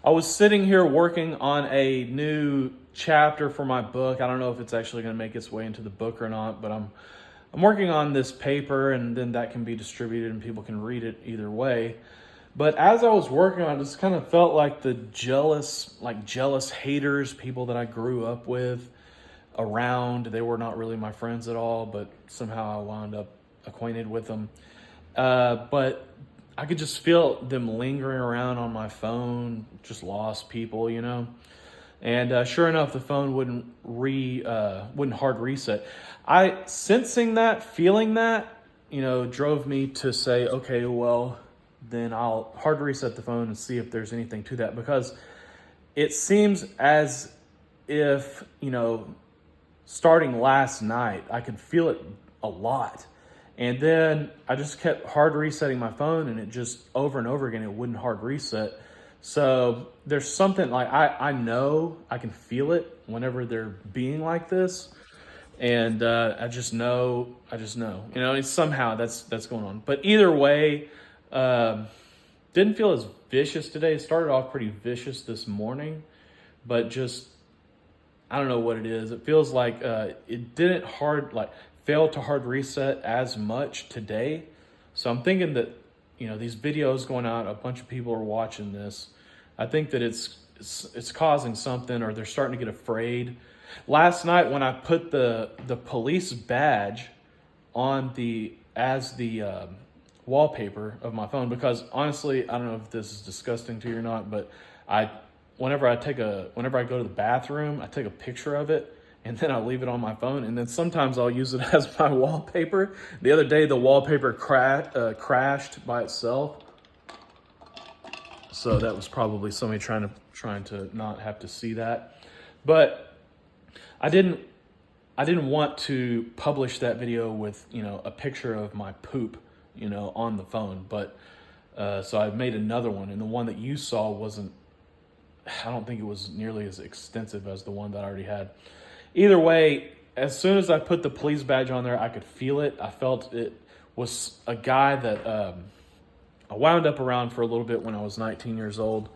I was sitting here working on a new chapter for my book. I don't know if it's actually going to make its way into the book or not, but I'm working on this paper, and then that can be distributed and people can read it either way. But as I was working on it, just kind of felt like the jealous haters, people that I grew up with around. They were not really my friends at all, but somehow I wound up acquainted with them. But I could just feel them lingering around on my phone, just lost people, you know. And sure enough, the phone wouldn't hard reset. I sensing that, feeling that, you know, drove me to say, okay, well, then I'll hard reset the phone and see if there's anything to that, because it seems as if, you know, starting last night, I could feel it a lot. And then I just kept hard resetting my phone, and it just over and over again, it wouldn't hard reset. So there's something like, I know, I can feel it whenever they're being like this. And I just know, you know, it's somehow that's going on. But either way, didn't feel as vicious today. It started off pretty vicious this morning, but just, I don't know what it is. It feels like it didn't fail to hard reset as much today. So I'm thinking that, you know, these videos going out, a bunch of people are watching this. I think that it's causing something, or they're starting to get afraid. Last night when I put the police badge on as the wallpaper of my phone, because honestly, I don't know if this is disgusting to you or not, but whenever I go to the bathroom, I take a picture of it and then I leave it on my phone, and then sometimes I'll use it as my wallpaper. The other day, the wallpaper crashed by itself, so that was probably somebody trying to not have to see that. But I didn't want to publish that video with, you know, a picture of my poop, you know, on the phone. But so I made another one, and the one that you saw I don't think it was nearly as extensive as the one that I already had. Either way, as soon as I put the police badge on there, I could feel it. I felt it was a guy that I wound up around for a little bit when I was 19 years old.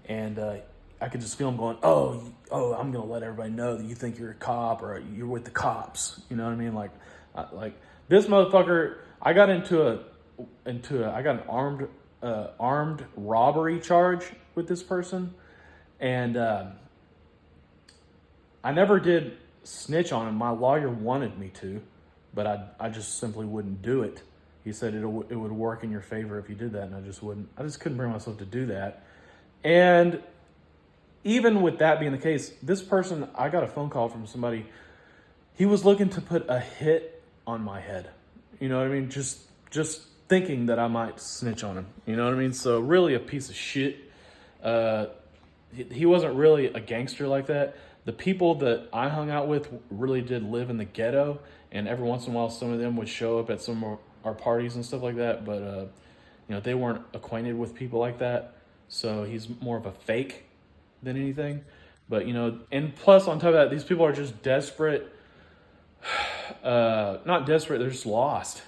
And I could just feel him going, oh, I'm going to let everybody know that you think you're a cop, or you're with the cops. You know what I mean? Like this motherfucker, I got I got an armed robbery charge with this person. And I never did snitch on him. My lawyer wanted me to, but I just simply wouldn't do it. He said it would work in your favor if you did that, and I just wouldn't. I just couldn't bring myself to do that. And even with that being the case, this person, I got a phone call from somebody. He was looking to put a hit on my head. You know what I mean? Just thinking that I might snitch on him. You know what I mean? So really a piece of shit. He wasn't really a gangster like that. The people that I hung out with really did live in the ghetto, and every once in a while some of them would show up at some of our parties and stuff like that, but you know, they weren't acquainted with people like that. So he's more of a fake than anything. But, you know, and plus on top of that, these people are just desperate. Not desperate, they're just lost.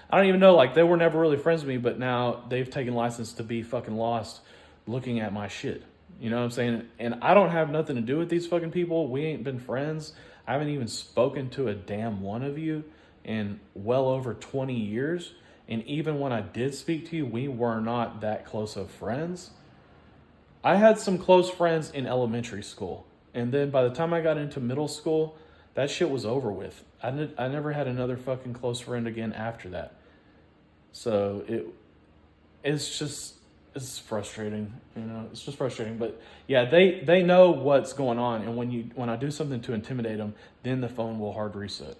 I don't even know, like, they were never really friends with me, but now they've taken license to be fucking lost looking at my shit. You know what I'm saying? And I don't have nothing to do with these fucking people. We ain't been friends. I haven't even spoken to a damn one of you in well over 20 years. And even when I did speak to you, we were not that close of friends. I had some close friends in elementary school. And then by the time I got into middle school, that shit was over with. I never had another fucking close friend again after that. So it's frustrating, you know. It's just frustrating, but yeah, they know what's going on, and when I do something to intimidate them, then the phone will hard reset.